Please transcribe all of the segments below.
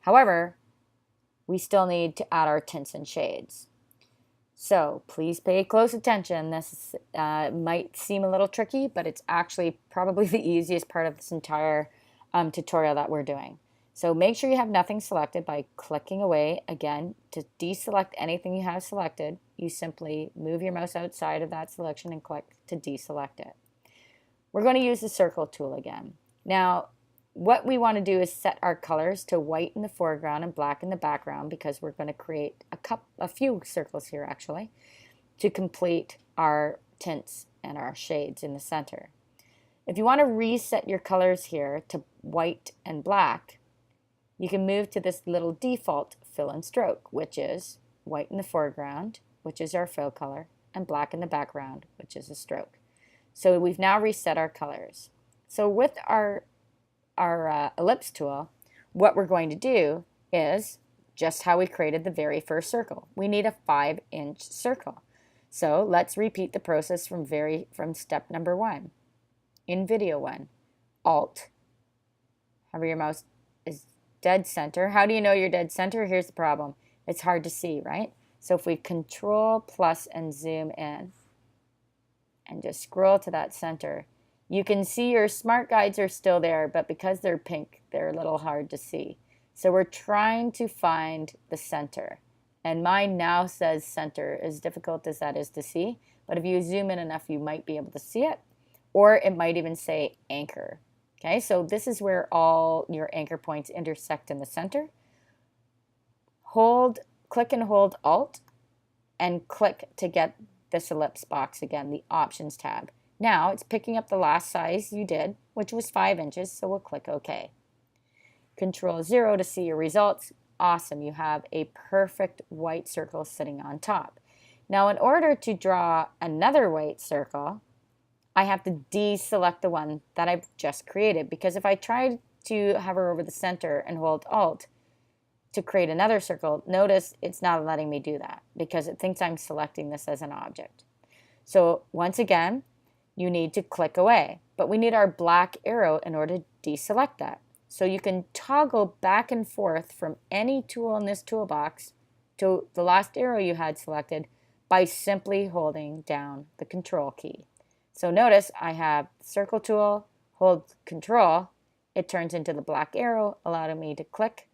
However, we still need to add our tints and shades. So please pay close attention. This might seem a little tricky, but it's actually probably the easiest part of this entire tutorial that we're doing. So make sure you have nothing selected by clicking away. Again, to deselect anything you have selected, you simply move your mouse outside of that selection and click to deselect it. We're going to use the circle tool again. Now, what we want to do is set our colors to white in the foreground and black in the background, because we're going to create a few circles here actually to complete our tints and our shades in the center. If you want to reset your colors here to white and black, you can move to this little default fill and stroke, which is white in the foreground, which is our fill color, and black in the background, which is a stroke. So we've now reset our colors. So with our ellipse tool, what we're going to do is just how we created the very first circle. We need a 5-inch circle. So let's repeat the process from step number 1. In video 1, Alt, hover your mouse is dead center. How do you know you're dead center? Here's the problem. It's hard to see, right? So if we Control plus and zoom in and just scroll to that center, you can see your smart guides are still there, but because they're pink, they're a little hard to see. So we're trying to find the center. And mine now says center, as difficult as that is to see. But if you zoom in enough, you might be able to see it. Or it might even say anchor. Okay, so this is where all your anchor points intersect in the center. Click and hold Alt, and click to get this ellipse box again, the Options tab. Now it's picking up the last size you did, which was 5 inches, so we'll click OK. Control 0 to see your results. Awesome, you have a perfect white circle sitting on top. Now in order to draw another white circle, I have to deselect the one that I've just created, because if I try to hover over the center and hold Alt to create another circle, notice it's not letting me do that because it thinks I'm selecting this as an object. So once again, you need to click away, but we need our black arrow in order to deselect that. So you can toggle back and forth from any tool in this toolbox to the last arrow you had selected by simply holding down the Control key. So notice I have the circle tool, hold Control, it turns into the black arrow, allowing me to click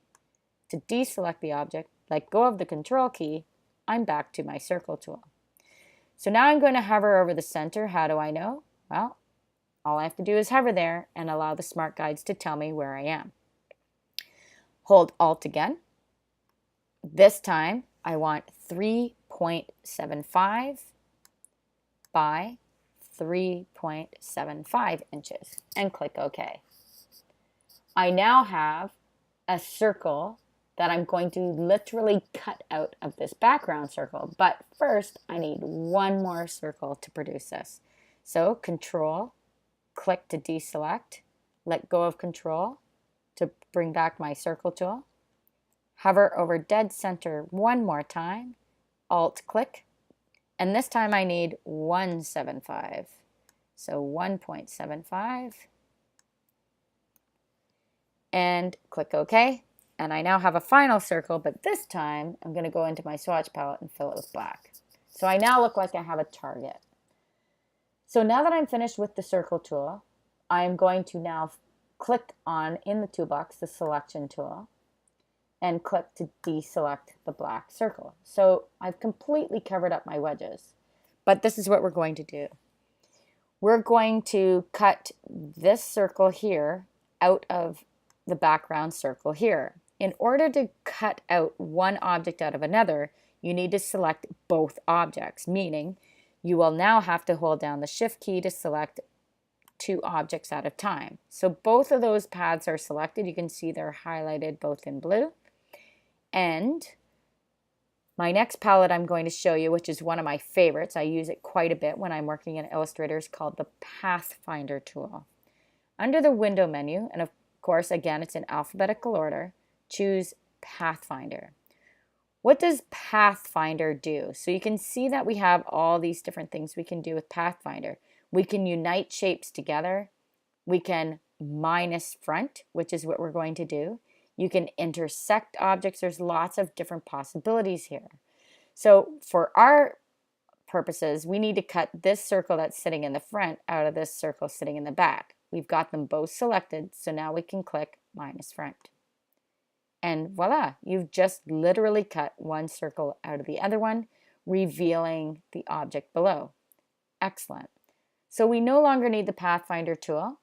to deselect the object, let go of the Control key, I'm back to my circle tool. So now I'm going to hover over the center. How do I know? Well, all I have to do is hover there and allow the smart guides to tell me where I am. Hold Alt again. This time I want 3.75 by 3.75 inches and click OK. I now have a circle that I'm going to literally cut out of this background circle. But first, I need one more circle to produce this. So Control, click to deselect, let go of Control to bring back my circle tool, hover over dead center one more time, Alt click, and this time I need 175. So 1.75, and click OK. And I now have a final circle, but this time I'm going to go into my swatch palette and fill it with black. So I now look like I have a target. So now that I'm finished with the circle tool, I'm going to now click on, in the toolbox, the selection tool, and click to deselect the black circle. So I've completely covered up my wedges, but this is what we're going to do. We're going to cut this circle here out of the background circle here. In order to cut out one object out of another, you need to select both objects, meaning you will now have to hold down the Shift key to select two objects at a time. So both of those paths are selected. You can see they're highlighted both in blue. And my next palette I'm going to show you, which is one of my favorites, I use it quite a bit when I'm working in Illustrator, is called the Pathfinder tool. Under the window menu, and of course, again, it's in alphabetical order, choose Pathfinder. What does Pathfinder do? So you can see that we have all these different things we can do with Pathfinder. We can unite shapes together. We can minus front, which is what we're going to do. You can intersect objects. There's lots of different possibilities here. So for our purposes, we need to cut this circle that's sitting in the front out of this circle sitting in the back. We've got them both selected, so now we can click minus front. And voila, you've just literally cut one circle out of the other one, revealing the object below. Excellent. So we no longer need the Pathfinder tool,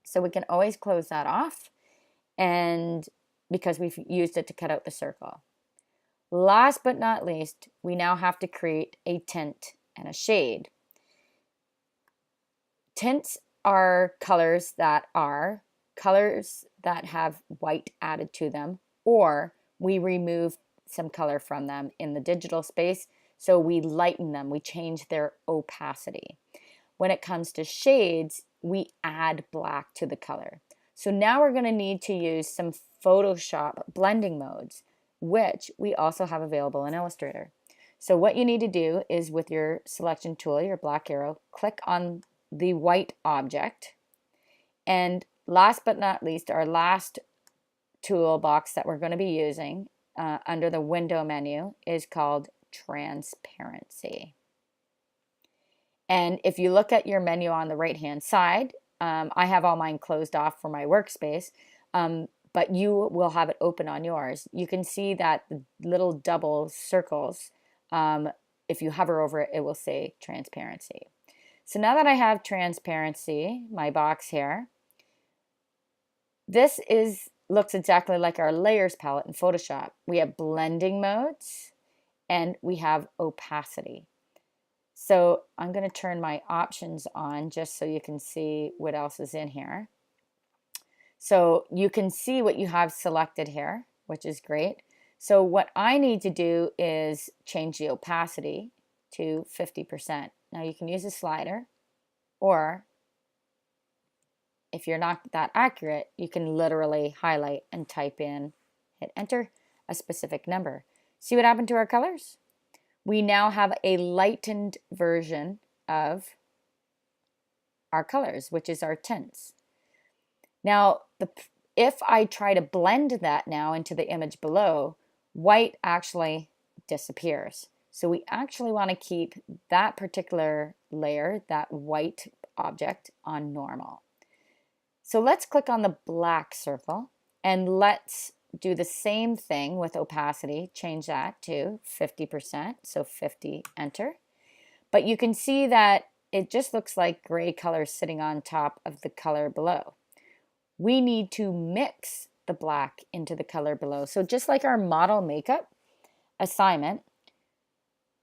so we can always close that off, and because we've used it to cut out the circle. Last but not least, we now have to create a tint and a shade. Tints are colors that have white added to them, or we remove some color from them in the digital space, so we lighten them, we change their opacity. When it comes to shades, we add black to the color. So now we're going to need to use some Photoshop blending modes, which we also have available in Illustrator. So what you need to do is, with your selection tool, your black arrow, click on the white object. And last but not least, our last toolbox that we're going to be using under the window menu is called transparency. And if you look at your menu on the right hand side, I have all mine closed off for my workspace, but you will have it open on yours. You can see that the little double circles, if you hover over it, it will say transparency. So now that I have transparency, my box here, this looks exactly like our layers palette in Photoshop. We have blending modes and we have opacity. So I'm going to turn my options on just so you can see what else is in here. So you can see what you have selected here, which is great. So what I need to do is change the opacity to 50%. Now you can use a slider, or if you're not that accurate, you can literally highlight and type in, hit enter, a specific number. See what happened to our colors? We now have a lightened version of our colors, which is our tints. Now, if I try to blend that now into the image below, white actually disappears. So we actually want to keep that particular layer, that white object, on normal. So let's click on the black circle and let's do the same thing with opacity. Change that to 50%, so 50, enter. But you can see that it just looks like gray color sitting on top of the color below. We need to mix the black into the color below. So just like our model makeup assignment,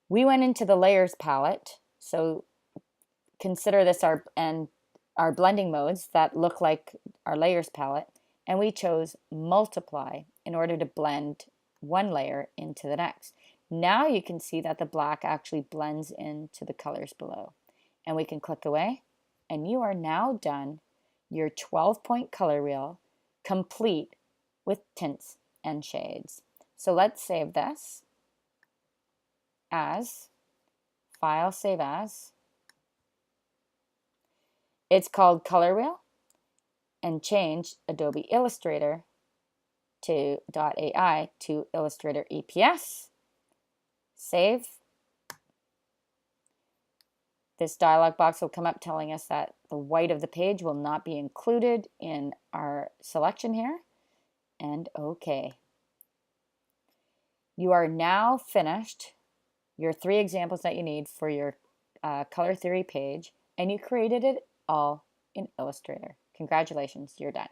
we went into the layers palette. So consider this our blending modes that look like our layers palette, and we chose multiply in order to blend one layer into the next. Now you can see that the black actually blends into the colors below, and we can click away, and you are now done your 12-point color wheel, complete with tints and shades. So let's save this as file, save as. It's called color wheel, and change Adobe Illustrator to .ai to Illustrator EPS. Save. This dialog box will come up telling us that the white of the page will not be included in our selection here. And OK. You are now finished your 3 examples that you need for your color theory page, and you created it all in Illustrator. Congratulations, you're done.